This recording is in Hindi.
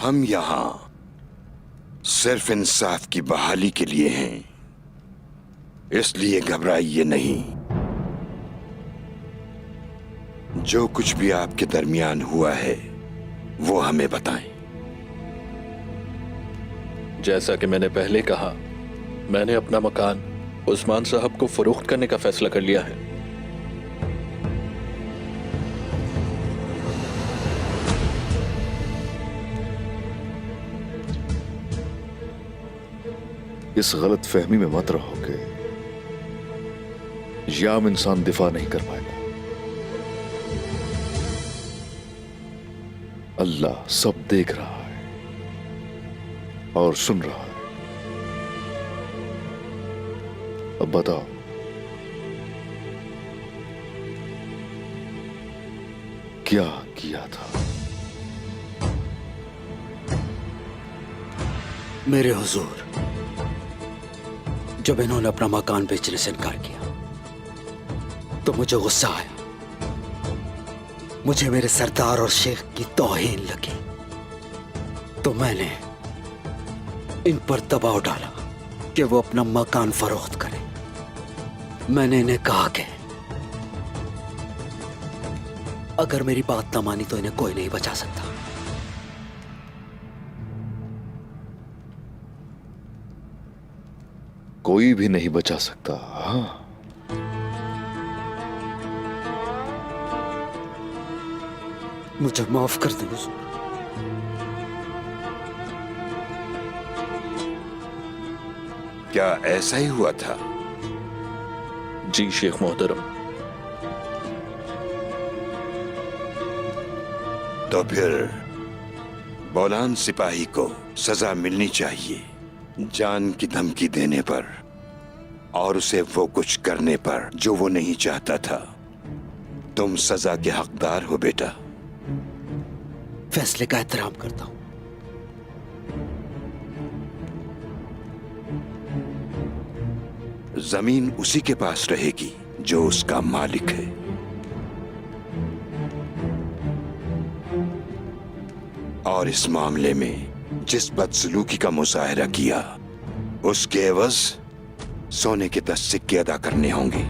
हम यहां सिर्फ इंसाफ की बहाली के लिए हैं, इसलिए घबराइए नहीं। जो कुछ भी आपके दरमियान हुआ है वो हमें बताएं। जैसा कि मैंने पहले कहा, मैंने अपना मकान उस्मान साहब को फरोख्त करने का फैसला कर लिया है। इस गलत फहमी में मत रहोगे, ये आम इंसान दिफा नहीं कर पाएगा। अल्लाह सब देख रहा है और सुन रहा है। अब बताओ, क्या किया था? मेरे हुजूर, जब इन्होंने अपना मकान बेचने से इनकार किया तो मुझे गुस्सा आया। मुझे मेरे सरदार और शेख की तौहीन लगी तो मैंने इन पर दबाव डाला कि वो अपना मकान फरोख्त करें। मैंने इन्हें कहा कि अगर मेरी बात ना मानी तो इन्हें कोई नहीं बचा सकता। कोई भी नहीं बचा सकता। हाँ, मुझे माफ कर दे हुजूर। क्या ऐसा ही हुआ था? जी शेख मोहतरम। तो फिर बौलान सिपाही को सजा मिलनी चाहिए, जान की धमकी देने पर और उसे वो कुछ करने पर जो वो नहीं चाहता था। तुम सजा के हकदार हो बेटा। फैसले का एहतराम करता हूं। जमीन उसी के पास रहेगी जो उसका मालिक है। और इस मामले में जिस बदसलूकी का मुजाहरा किया उसके एवज सोने के 10 सिक्के अदा करने होंगे।